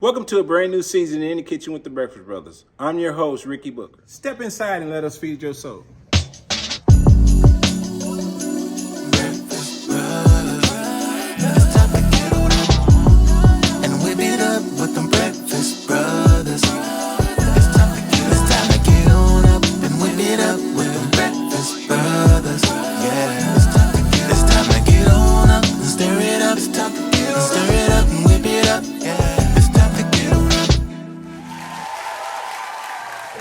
Welcome to a brand new season in the Kitchen with the Breakfast Brothers. I'm your host, Ricky Booker. Step inside and let us feed your soul.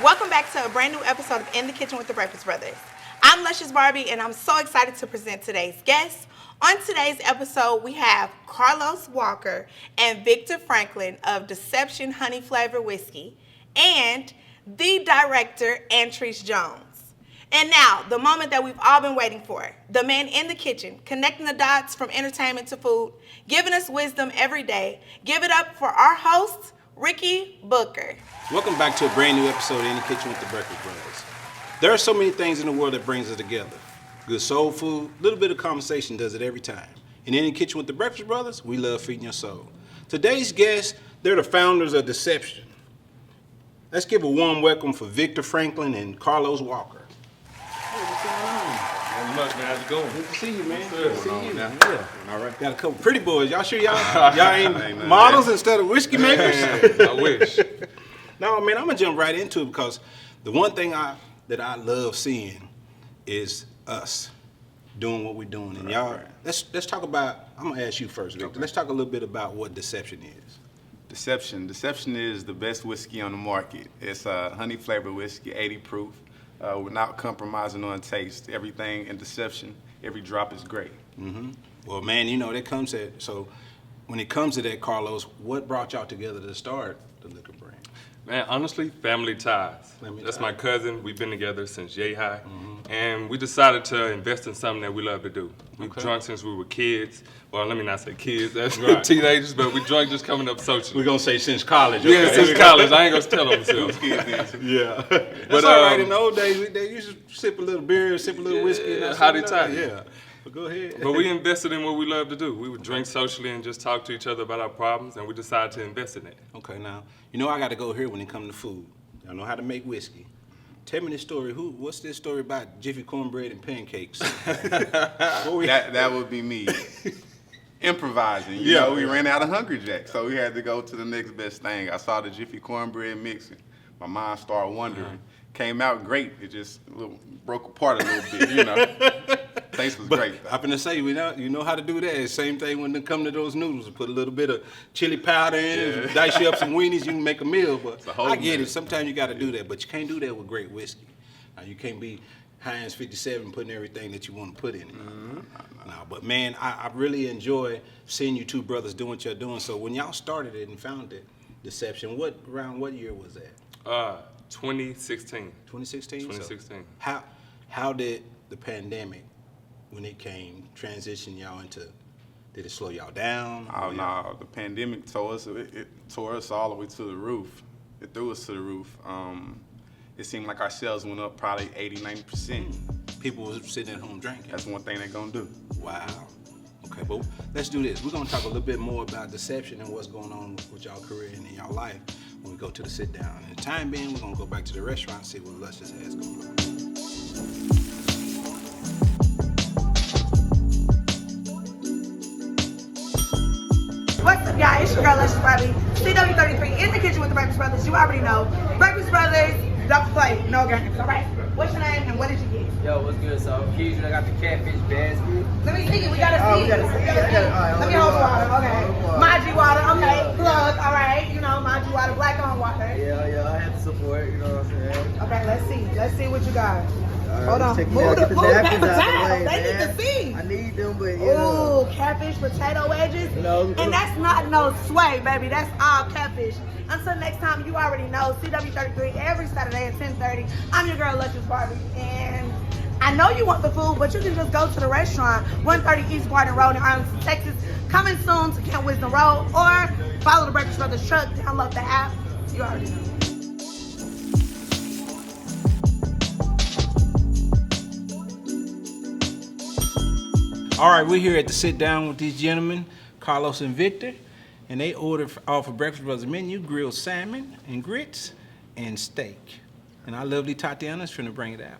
Welcome back to a brand new episode of In the Kitchen with the Breakfast Brothers. I'm Luscious Barbie, and I'm so excited to present today's guests. On today's episode, we have Carlos Walker and Victor Franklin of Deception Honey Flavor Whiskey, and the director, Anntreece Jones. And now, the moment that we've all been waiting for, the man in the kitchen, connecting the dots from entertainment to food, giving us wisdom every day. Give it up for our host, Ricky Booker. Welcome back to a brand new episode of In the Kitchen with the Breakfast Brothers. There are so many things in the world that brings us together. Good soul food, a little bit of conversation does it every time. And In the Kitchen with the Breakfast Brothers, we love feeding your soul. Today's guests, they're the founders of Deception. Let's give a warm welcome for Victor Franklin and Carlos Walker. Hey, what's going on? Not much, man. How's it going? Good to see you, man. Good Good to see you. now. Yeah. All right. Got a couple pretty boys. Y'all sure y'all ain't models instead of whiskey makers? I wish. No, man, I'm gonna jump right into it because the one thing that I love seeing is us doing what we're doing. And y'all, let's talk about. I'm gonna ask you first, Victor. Okay. Let's talk a little bit about what Deception is. Deception is the best whiskey on the market. It's a honey flavored whiskey, 80 proof, without compromising on taste. Everything in Deception, every drop is great. Mm-hmm. Well, man, you know that comes at so. When it comes to that, Carlos, what brought y'all together to start the liquor brand? Man, honestly, family ties. That's ties. my cousin. We've been together since yay high. And we decided to invest in something that we love to do. We've drunk since we were kids. Well, let me not say kids, that's teenagers, but we drunk just coming up socially. We're going to say since college. Yeah, Okay? since college. I ain't going to tell them themselves. Yeah. That's all right. In the old days, they used to sip a little beer, sip a little whiskey. And that's hotty what toddy. Yeah. But go ahead. But we invested in what we love to do. We would drink socially and just talk to each other about our problems, and we decided to invest in it. Okay, now, you know I got to go here when it comes to food. I know how to make whiskey. Tell me this story. What's this story about Jiffy cornbread and pancakes? That would be me. Improvising. You know, we ran out of Hungry Jack, so we had to go to the next best thing. I saw the Jiffy cornbread mixing. My mind started wondering. Came out great. It just broke apart a little bit, you know. Taste was great. I'm going to say, you know how to do that. Same thing when it comes to those noodles. Put a little bit of chili powder in it, dice you up some weenies, you can make a meal. But I get it. Sometimes you got to do that, but you can't do that with great whiskey. You can't be Heinz 57 putting everything that you want to put in it. No, but man, I really enjoy seeing you two brothers doing what you're doing. So when y'all started it and founded Deception, around what year was that? 2016. 2016? 2016. So how did the pandemic, when it came, transition y'all into, did it slow y'all down? Oh, no. The pandemic tore us all the way to the roof. It threw us to the roof. It seemed like our sales went up probably 80-90%. People was sitting at home drinking. That's one thing they're going to do. Wow. Okay, but let's do this. We're going to talk a little bit more about Deception and what's going on with y'all career and in y'all life when we go to the sit down. And the time being, we're going to go back to the restaurant and see what Luscious has going on. What's up, y'all? It's your girl, Luscious Barbie. CW33 in the kitchen with the Breakfast Brothers. You already know. Breakfast Brothers, don't play, no games, all right? What's your name and what did you get? Yo, what's good? So, usually I got the catfish basket. Let me see it. We gotta see. Let me hold the water. Okay. Maji water. Okay. Plug. All right. You know, Maji water. Black on water. Yeah, I have to support. You know what I'm saying? Okay. Let's see. Let's see what you got. All right, Hold on. check it Move out. the Get the napkins paper out the towels. way, They need man. to see. I need them, but you know. Ooh, catfish, potato wedges. No, And that's not no sway, baby. That's all catfish. Until next time, you already know. CW33 every Saturday at 10:30. I'm your girl, Luscious Barbie. And I know you want the food, but you can just go to the restaurant, 130 East Bardin Road in Arlington, Texas. Coming soon to Camp Wisdom Road. Or follow the Breakfast Brothers truck. Download the app. You already know. All right, we're here at the sit down with these gentlemen, Carlos and Victor. and they ordered off of Breakfast Brothers menu grilled salmon and grits and steak. And our lovely Tatiana's finna bring it out.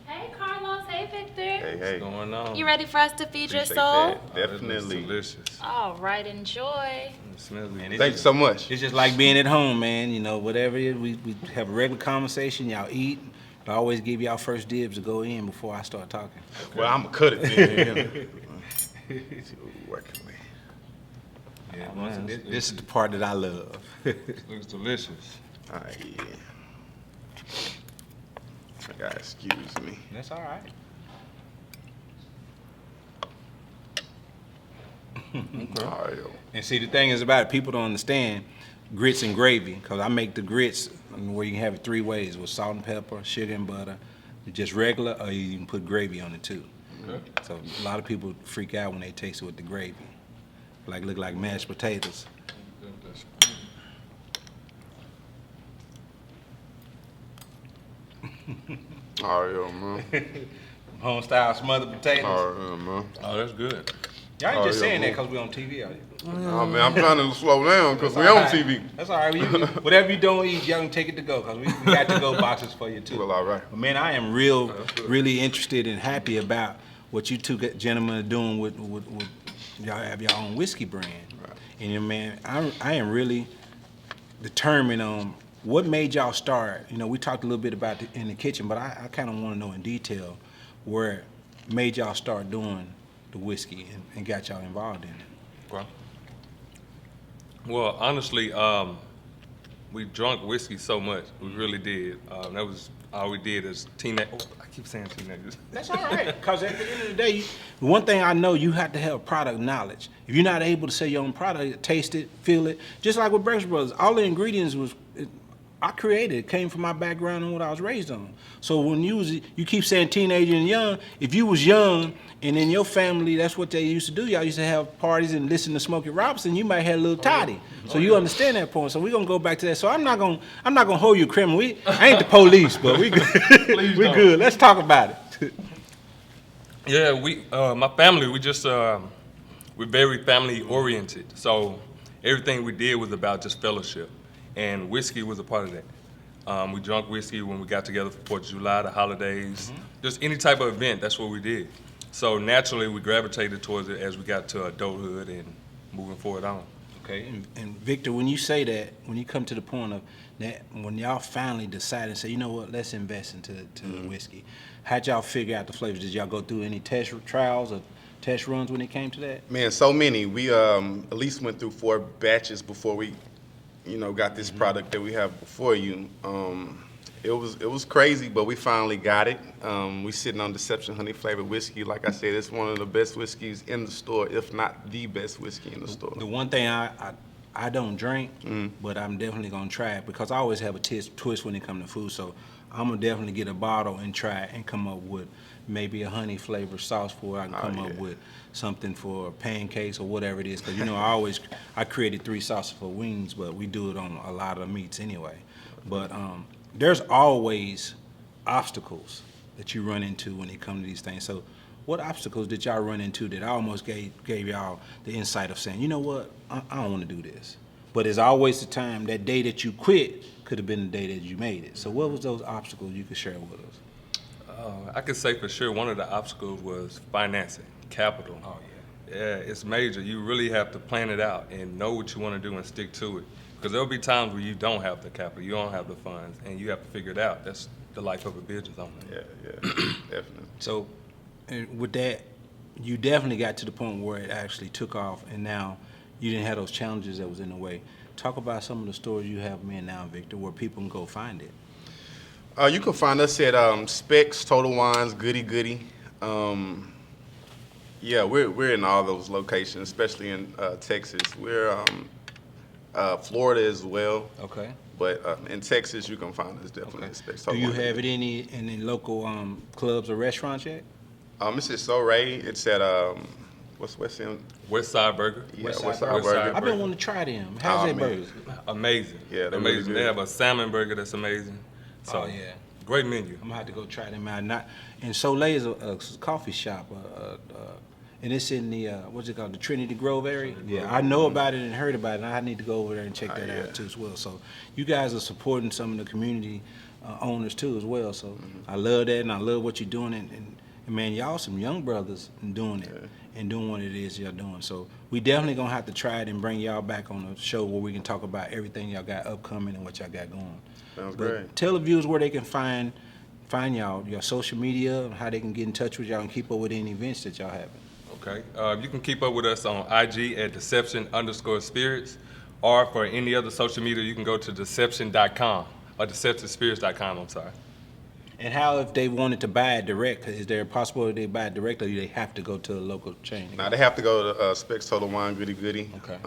Hey, Carlos. Hey, Victor. Hey, What's going on? You ready for us to feed your appreciate soul? that. Oh, that looks Definitely. delicious. All right, enjoy. It smells good. And Thank you so much. It's just like being at home, man. You know, whatever it is, we have a regular conversation. Y'all eat. I always give y'all first dibs to go in before I start talking. Well, I'm gonna cut it then. Working with. Yeah, Man, this is the part that I love. looks delicious. All right, yeah. I gotta excuse me. That's all right. All right, yo. And see, the thing is about it, people don't understand grits and gravy, because I make the grits where you can have it 3 ways, with salt and pepper, sugar and butter, just regular, or you can put gravy on it too. Okay. So a lot of people freak out when they taste it with the gravy. Look like mashed potatoes. All right, yo, man. Home style smothered potatoes. All right, yo, man. Oh, that's good. Y'all ain't Oh, just yeah, saying that man. because we on TV, are you? Oh, man, I'm trying to slow down because we on TV. That's all right. Whatever you don't eat, y'all can take it to go, because we got to go boxes for you too. Well, all right. But man, I am really interested and happy about what you two gentlemen are doing with y'all have your own whiskey brand. Right. And you know, man, I am really determined on what made y'all start. You know, we talked a little bit about it in the kitchen, but I kind of want to know in detail where made y'all start doing the whiskey and got y'all involved in it. Okay. Well, honestly, we drunk whiskey so much. We really did. That was all we did as teenage. Oh, I keep saying teenagers. That's all right, because at the end of the day, one thing I know, you have to have product knowledge. If you're not able to say your own product, taste it, feel it, just like with Breakfast Brothers, all the ingredients I created. It came from my background and what I was raised on. So when you keep saying teenager and young, if you was young and in your family, that's what they used to do. Y'all used to have parties and listen to Smokey Robinson. You might have a little toddy. So you understand that point. So we're gonna go back to that. So I'm not gonna hold you criminal. I ain't the police, but we good. We good. Let's talk about it. Yeah, my family, we're very family oriented. So everything we did was about just fellowship, and whiskey was a part of that. We drank whiskey when we got together for 4th of July, the holidays, just any type of event. That's what we did. So naturally, we gravitated towards it as we got to adulthood and moving forward on. Okay, and Victor, when you say that, when you come to the point of that, when y'all finally decide and say, you know what, let's invest into the whiskey, how'd y'all figure out the flavors? Did y'all go through any test trials or test runs when it came to that? Man, so many. We at least went through 4 batches before we, got this product that we have before you. It was crazy, but we finally got it. We sitting on Deception Honey flavored whiskey. Like I said, it's one of the best whiskeys in the store, if not the best whiskey in the store. The one thing I don't drink, but I'm definitely gonna try it, because I always have a twist when it comes to food. So I'm gonna definitely get a bottle and try it and come up with maybe a honey flavored sauce for it. I can come up with something for pancakes or whatever it is. Because I created 3 sauces for wings, but we do it on a lot of meats anyway. But there's always obstacles that you run into when it comes to these things. So what obstacles did y'all run into that almost gave y'all the insight of saying, you know what, I don't want to do this? But it's always the time, that day that you quit could have been the day that you made it. So what was those obstacles you could share with us? I could say for sure one of the obstacles was financing, capital. Oh, Yeah, it's major. You really have to plan it out and know what you want to do and stick to it. Because there'll be times where you don't have the capital, you don't have the funds, and you have to figure it out. That's the life of a business owner. Yeah, definitely. So with that, you definitely got to the point where it actually took off, and now you didn't have those challenges that was in the way. Talk about some of the stores you have in now, Victor, where people can go find it. You can find us at Specs, Total Wines, Goody Goody. Yeah, we're in all those locations, especially in Texas. We're Florida as well. Okay. But in Texas, you can find us definitely at Specs. Do Total you Wines. have it in any local clubs or restaurants yet? It's at So Ray. It's at what's in West Side Burger. Yeah, West Side West Side Burger. Burger. I've been wanting to try them. How's Oh, that man. burgers? Amazing. Yeah, they're amazing. really They good. have a salmon burger that's amazing. So, Oh, yeah. Great menu. I'm gonna have to go try them out. And Soleil is a coffee shop. And it's in the, what's it called, the Trinity Grove area? Yeah, I know about it and heard about it, and I need to go over there and check that out too as well. So you guys are supporting some of the community owners too as well. So I love that, and I love what you're doing. And man, y'all some young brothers doing it and doing what it is y'all doing. So we definitely gonna have to try it and bring y'all back on the show where we can talk about everything y'all got upcoming and what y'all got going. Sounds great. Tell the viewers where they can find y'all, your social media, how they can get in touch with y'all and keep up with any events that y'all having. Okay. You can keep up with us on IG at deception_spirits, or for any other social media, you can go to deception.com or deceptivespirits.com, I'm sorry. And how if they wanted to buy it direct, is there a possibility they buy it direct, or do they have to go to a local chain? Now they have to go to Specs Total Wine Goody Goody. Okay.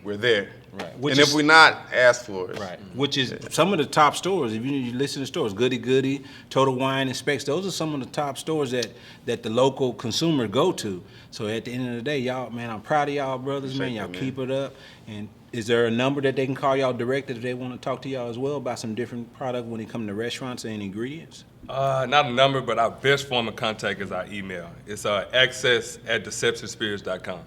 We're there. Right. And if we're not, ask for us. Right. Which is some of the top stores. If you listen to stores, Goody Goody, Total Wine, and Specs, those are some of the top stores that the local consumer go to. So at the end of the day, y'all, man, I'm proud of y'all brothers, man. Y'all keep it up. And is there a number that they can call y'all direct if they want to talk to y'all as well about some different product when it comes to restaurants and ingredients? Not a number, but our best form of contact is our email. It's access@deceptivespirits.com.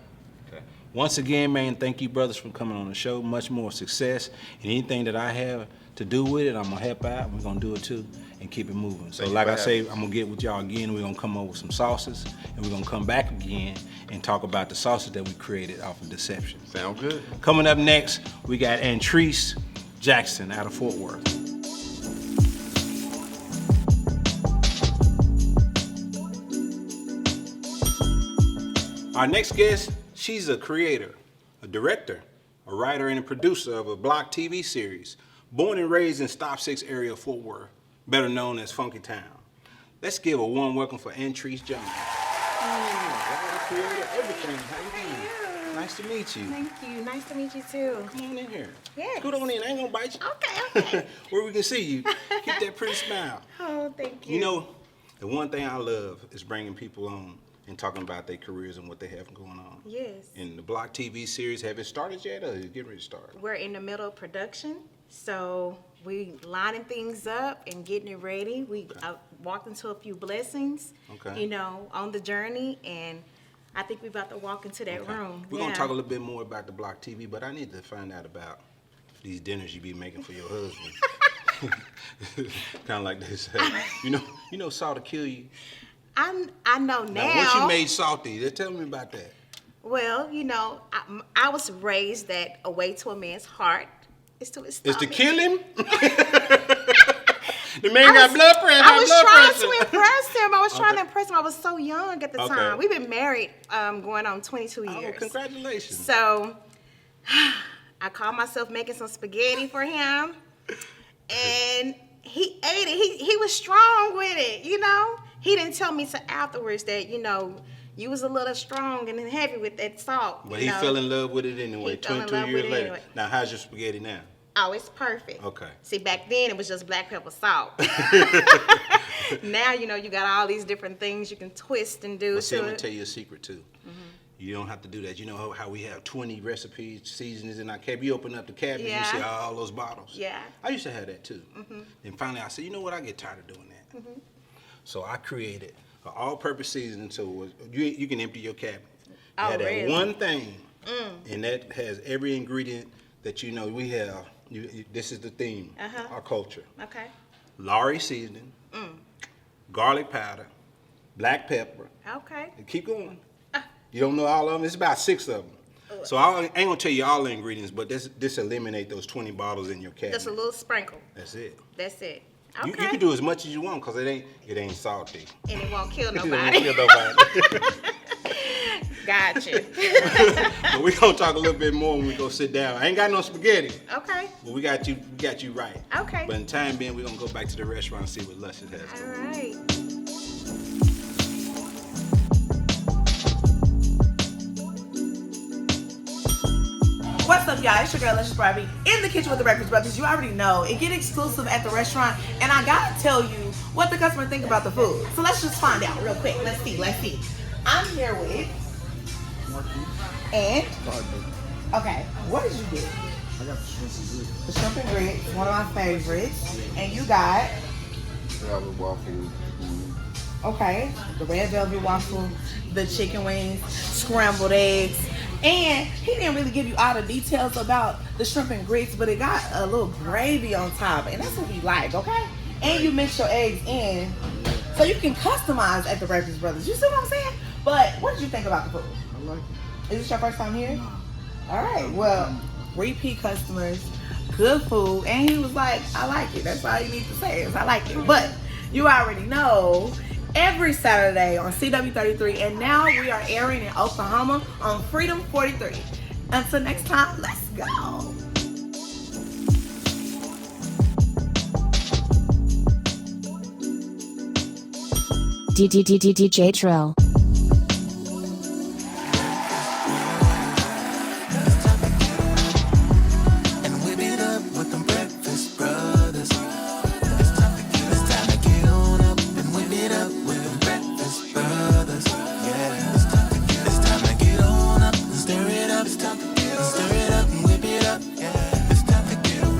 Once again, man, thank you, brothers, for coming on the show. Much more success. And anything that I have to do with it, I'm going to help out. We're going to do it, too, and keep it moving. So like I say, I'm going to get with y'all again. We're going to come up with some sauces, and we're going to come back again and talk about the sauces that we created off of Deception. Sound good. Coming up next, we got Anntreece Jackson out of Fort Worth. Our next guest, she's a creator, a director, a writer, and a producer of a Block TV series. Born and raised in Stop 6 area of Fort Worth, better known as Funky Town. Let's give a warm welcome for Anntreece Jackson. Creator, everything. How you doing? Nice to meet you. Thank you. Nice to meet you too. Come on in here. Yes. Scoot on in. I ain't gonna bite you. Okay. Where we can see you. Keep that pretty smile. Oh, thank you. You know, the one thing I love is bringing people on and talking about their careers and what they have going on. Yes. In the Block TV series, have it started yet, or is it getting ready to start? We're in the middle of production, so we lining things up and getting it ready. I walked into a few blessings, Okay. you know, on the journey, and I think we're about to walk into that room. We're gonna talk a little bit more about the Block TV, but I need to find out about these dinners you be making for your husband. Kind of like they say, you know, salt will kill you. I know now. Now, once you made salty, tell me about that. Well, you know, I was raised that a way to a man's heart is to his Is stomach. to kill him? The man got blood pressure. I was trying to impress him. I was trying to impress him. I was so young at the Okay. time. We've been married going on 22 years. Oh, congratulations. So I called myself making some spaghetti for him, and he ate it. He was strong with it, you know. He didn't tell me till afterwards that, you know, you was a little strong and heavy with that salt. But you he know. fell in love with it anyway, He fell in 22 love years with it later. anyway. Now, how's your spaghetti now? Oh, it's perfect. Okay. See, back then it was just black pepper salt. Now, you know, you got all these different things you can twist and do But see, I'm to going it. to tell you a secret, too. You don't have to do that. You know how we have 20 recipes, seasonings in our cabinet? You open up the cabinet, Yeah. you see all those bottles. Yeah. I used to have that, too. And finally, I said, you know what? I get tired of doing that. So I created an all-purpose seasoning so you can empty your cabinet. You Oh, have that really? one thing, and that has every ingredient that you know we have. This is the theme, our culture. Okay. Lorry seasoning, garlic powder, black pepper. Okay. And keep going. You don't know all of them? It's about 6 of them. So I ain't gonna tell you all the ingredients, but this eliminate those 20 bottles in your cabinet. Just a little sprinkle. That's it. That's it. You Okay. can do as much as you want because it ain't salty. And it won't kill It won't nobody. kill nobody. Gotcha. But we gonna talk a little bit more when we go sit down. I ain't got no spaghetti, Okay. but we got you right. Okay. But in time being, we're gonna go back to the restaurant and see what Luscious has All going on. right. What's up, y'all? It's your girl, Luscious Barbie, in the kitchen with the Breakfast Brothers. You already know it get exclusive at the restaurant, and I gotta tell you what the customer think about the food. So let's just find out real quick. Let's see. I'm here with and okay. What did you get? I got the shrimp and grits. The shrimp and grits, one of my favorites, and you got That was waffle. Okay, the red velvet waffle, the chicken wings, scrambled eggs, and he didn't really give you all the details about the shrimp and grits, but it got a little gravy on top, and that's what we like, okay? And you mix your eggs in, so you can customize at the Breakfast Brothers. You see what I'm saying? But what did you think about the food? I like it. Is this your first time here? No. All right, well, repeat customers, good food, and he was like, I like it. That's all you need to say is I like it. But you already know, every Saturday on CW33, and now we are airing in Oklahoma on Freedom 43. Until next time, let's go. DJ Trill. And whip it up with them Breakfast Brothers. It's time to get on up and whip it up with them Breakfast Brothers. Yeah, it's time to get on up and stir it up. It's time to stir it up and whip it up. Yeah, it's time to get on up.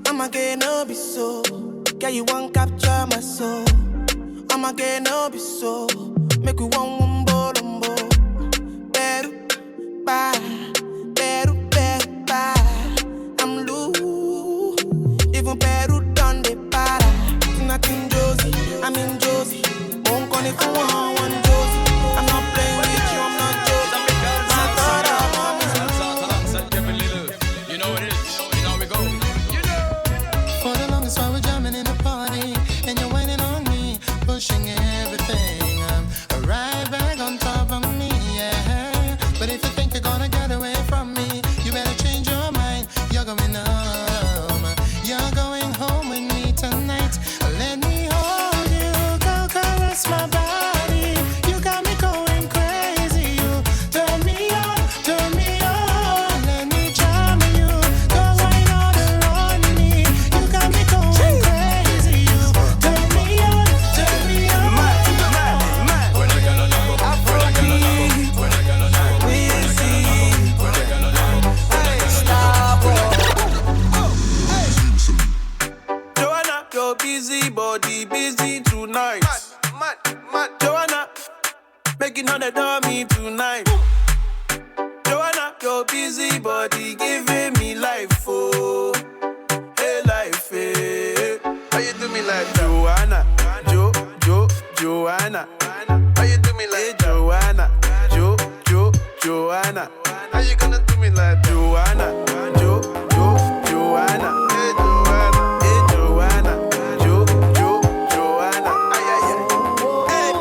I'ma get no be so. Girl, you won't capture my soul. I'ma get no be so. Make we one bolombo. Better, bye. Better, bye. I'm loose. Even better done the para. Nothing Josie. I'm in Josie. Won't call it for one Josie. I'm not playing with you. I'm not Josie. My thought You know it is. You know we go. for the longest while we're jamming in the party, and you're waiting on me, pushing everything. Right back on top of me, yeah. But if you think you're gonna get away from me, you better change your mind. You're going home. You're going home with me tonight. Let me hold you, go caress my body. You got me going crazy. You turn me on, turn me on. Let me charm you, go right all around me. You got me going crazy. You turn me on, turn me on. Joanna, your busy body busy tonight. Joanna, making on the dummy tonight. Joanna, your busy body giving me life, oh, hey life, hey. How you do me like Joanna, Joanna? How you do me like Joanna, Joanna? How you gonna do me like Joanna, Joanna? Hey Joanna, Joanna? Ay ay ay. Hey.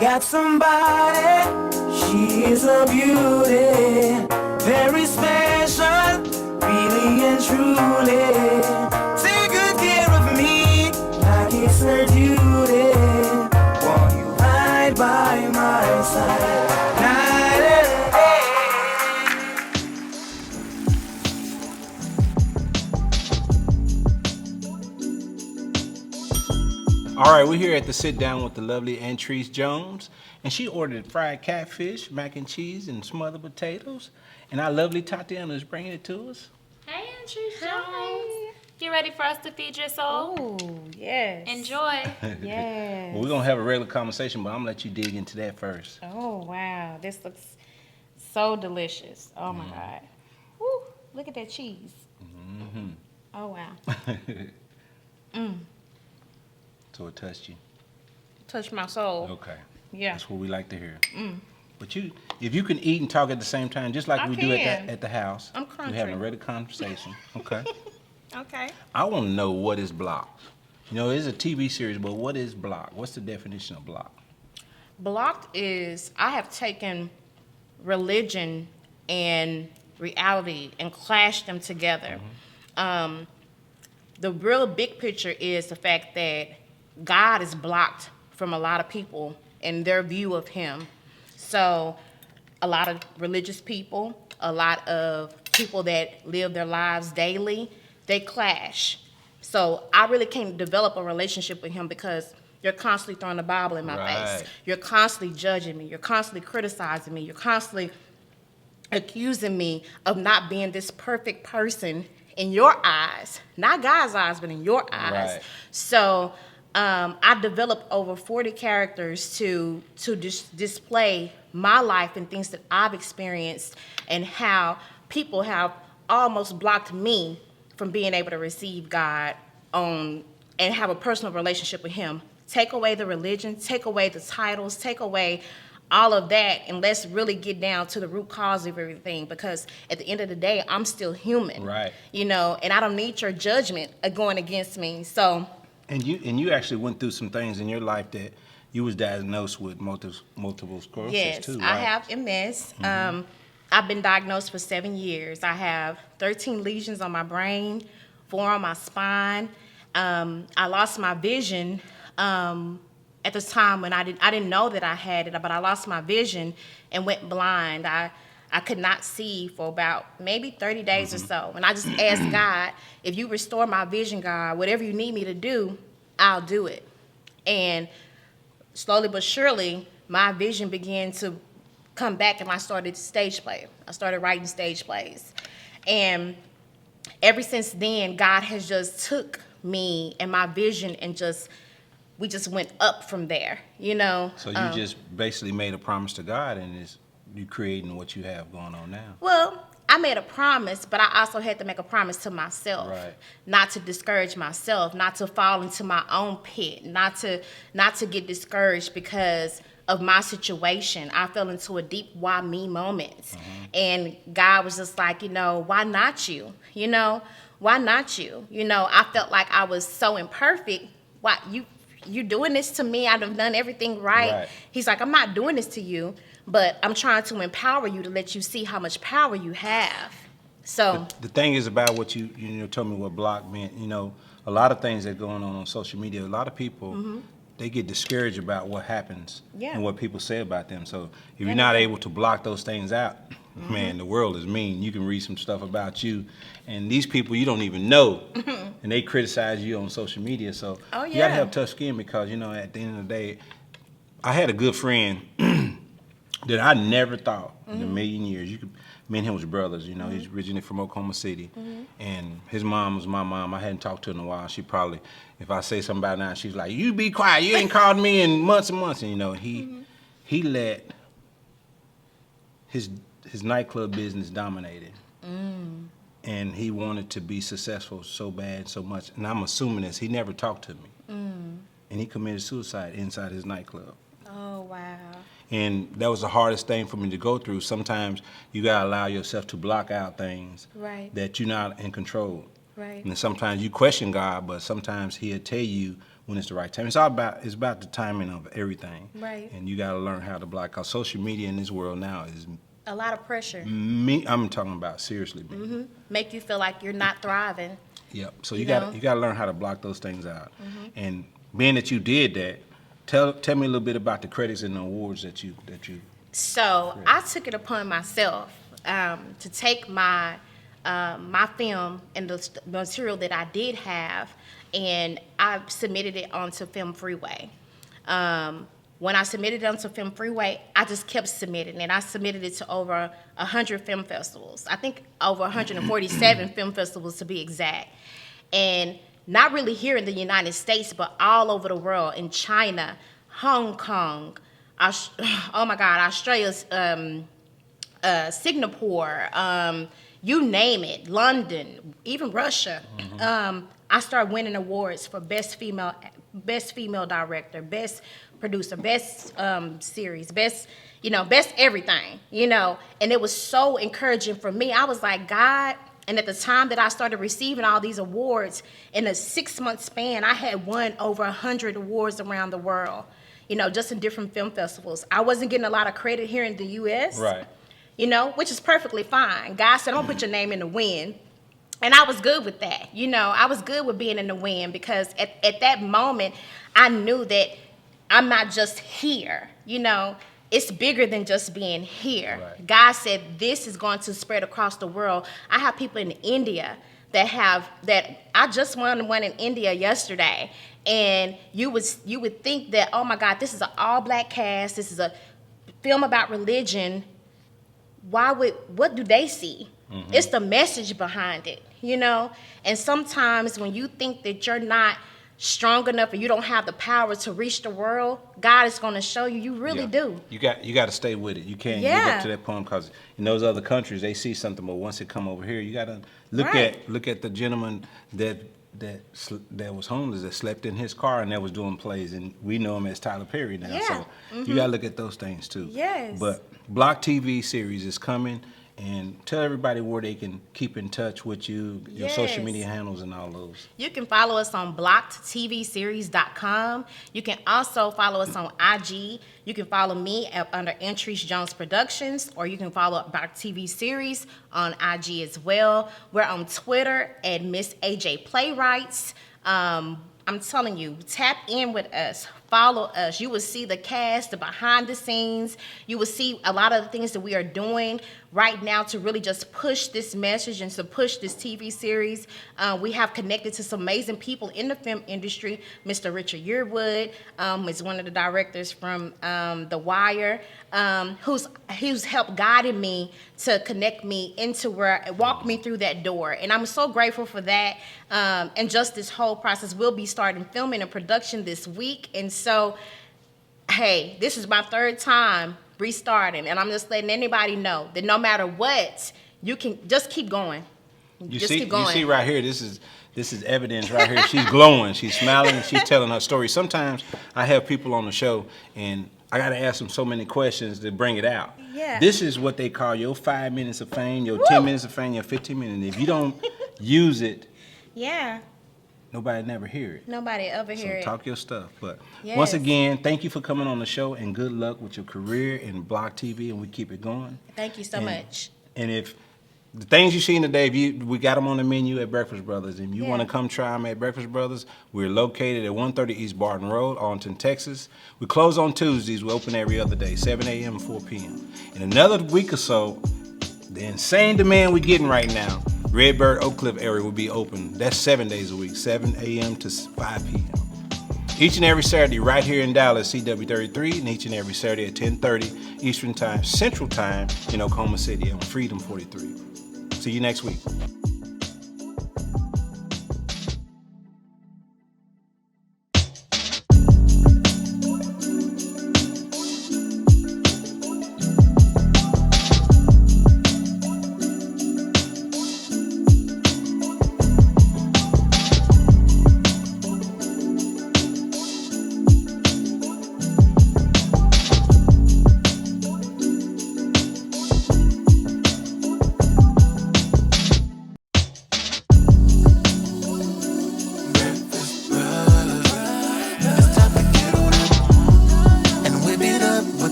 Got somebody, she is a beauty, very special, really and truly. Take good care of me, like it's her duty. Won't you ride by my side, night and day? All right, we're here at the sit down with the lovely Anntreece Jones, and she ordered fried catfish, mac and cheese, and smothered potatoes. And our lovely Tatiana is bringing it to us. Hey, Anntreece Jones. You ready for us to feed your soul? Oh, yes. Enjoy. Yes. Well, we're gonna have a regular conversation, but I'm gonna let you dig into that first. Oh, wow. This looks so delicious. Oh, my God. Woo, look at that cheese. Mm-hmm. Oh, wow. So it touched you. Touched my soul. Okay. Yeah. That's what we like to hear. But if you can eat and talk at the same time, just like I we do can. at the house, I'm we're having a country. regular conversation. Okay. Okay. I want to know what is blocked. You know, it's a TV series, but what is blocked? What's the definition of blocked? Blocked is, I have taken religion and reality and clashed them together. The real big picture is the fact that God is blocked from a lot of people and their view of him. So a lot of religious people, a lot of people that live their lives daily, they clash. So I really can't develop a relationship with him because you're constantly throwing the Bible in my face. You're constantly judging me. You're constantly criticizing me. You're constantly accusing me of not being this perfect person in your eyes. Not God's eyes, but in your eyes. Right. So I developed over 40 characters to display my life and things that I've experienced and how people have almost blocked me from being able to receive God and have a personal relationship with him. Take away the religion, take away the titles, take away all of that, and let's really get down to the root cause of everything, because at the end of the day, I'm still human. Right. You know, and I don't need your judgment going against me. So. And you actually went through some things in your life that you was diagnosed with multiple sclerosis yes, too, right? I have MS. I've been diagnosed for 7 years. I have 13 lesions on my brain, 4 on my spine. I lost my vision at the time when I didn't know that I had it, but I lost my vision and went blind. I could not see for about maybe 30 days or so. And I just asked God, if you restore my vision, God, whatever you need me to do, I'll do it. And slowly but surely, my vision began to come back, and I started stage play. I started writing stage plays. And ever since then, God has just took me and my vision and we just went up from there, you know. So you just basically made a promise to God, and you creating what you have going on now. Well, I made a promise, but I also had to make a promise to myself, Right. not to discourage myself, not to fall into my own pit, not to get discouraged because of my situation. I fell into a deep why me moment. And God was just like, you know, why not you? You know, why not you? You know, I felt like I was so imperfect. Why you doing this to me? I'd have done everything right. He's like, I'm not doing this to you, but I'm trying to empower you to let you see how much power you have. So the thing is about what you told me what block meant. You know, a lot of things that are going on social media, a lot of people, they get discouraged about what happens and what people say about them. So if you're not able to block those things out, man, the world is mean. You can read some stuff about you, and these people you don't even know, and they criticize you on social media. So you gotta have tough skin, because, you know, at the end of the day, I had a good friend that I never thought in a million years. Me and him was brothers, you know. He's originally from Oklahoma City, and his mom was my mom. I hadn't talked to her in a while. She probably, if I say something about it now, she's like, "You be quiet. You ain't called me in months and months." And, you know, he let his nightclub business dominate it, and he wanted to be successful so bad, so much. And I'm assuming this. He never talked to me, and he committed suicide inside his nightclub. Oh, wow. And that was the hardest thing for me to go through. Sometimes you gotta allow yourself to block out things that you're not in control. Right. And sometimes you question God, but sometimes He'll tell you when it's the right time. It's about the timing of everything. Right. And you gotta learn how to block. Cause social media in this world now is a lot of pressure. I'm talking about seriously. Make you feel like you're not thriving. Yep. So you gotta learn how to block those things out. And being that you did that, tell me a little bit about the credits and the awards that you. So I took it upon myself to take my my film and the material that I did have, and I submitted it onto Film Freeway. When I submitted it onto Film Freeway, I just kept submitting it. I submitted it to over 100 film festivals. I think over 147 film festivals to be exact. And not really here in the United States, but all over the world, in China, Hong Kong, Australia, Singapore, you name it, London, even Russia. I started winning awards for best female director, best producer, best series, best everything, and it was so encouraging for me. I was like, God. And at the time that I started receiving all these awards, in a 6-month span, I had won over 100 awards around the world, just in different film festivals. I wasn't getting a lot of credit here in the U.S., which is perfectly fine. God said, don't put your name in the wind. And I was good with that. I was good with being in the wind, because at that moment, I knew that I'm not just here, it's bigger than just being here. Right. God said this is going to spread across the world. I have people in India that I just won one in India yesterday, and you would think that, oh my God, this is an all-black cast, this is a film about religion. What do they see? Mm-hmm. It's the message behind it, And sometimes when you think that you're not strong enough or you don't have the power to reach the world, God is going to show you. You really do. You got to stay with it. You can't get up to that point, because in those other countries they see something, but once it come over here, you got to look at the gentleman that was homeless, that slept in his car and that was doing plays, and we know him as Tyler Perry now. Yeah. So you got to look at those things too. Yes. But Block TV series is coming. And tell everybody where they can keep in touch with you, your social media handles and all those. You can follow us on Blocktvseries.com. You can also follow us on IG. You can follow me under Anntreece Jones Productions, or you can follow Block TV Series on IG as well. We're on Twitter at Miss AJ Playwrights. I'm telling you, tap in with us, follow us. You will see the cast, the behind the scenes. You will see a lot of the things that we are doing right now to really just push this message and to push this TV series. We have connected to some amazing people in the film industry. Mr. Richard Yearwood is one of the directors from The Wire, who's helped guided me to connect me into walk me through that door. And I'm so grateful for that. And just this whole process. We'll be starting filming and production this week. And so, hey, this is my third time restarting, and I'm just letting anybody know that no matter what, you can just keep going. You see right here, this is evidence right here. She's glowing, she's smiling, she's telling her story. Sometimes I have people on the show, and I got to ask them so many questions to bring it out. Yeah. This is what they call your 5 minutes of fame, your 10 minutes of fame, your 15 minutes. If you don't use it, nobody never hear it. Nobody ever hear it. So talk your stuff. But once again, thank you for coming on the show, and good luck with your career in Block TV, and we keep it going. Thank you so much. And if the things you've seen today, we got them on the menu at Breakfast Brothers, and you want to come try them at Breakfast Brothers, we're located at 130 East Bardin Road, Arlington, Texas. We close on Tuesdays. We open every other day, 7 a.m. and 4 p.m. In another week or so, the insane demand we're getting right now, Redbird, Oak Cliff area will be open. That's 7 days a week, 7 a.m. to 5 p.m. Each and every Saturday right here in Dallas, CW33, and each and every Saturday at 10:30 Eastern Time, Central Time in Oklahoma City on Freedom 43. See you next week.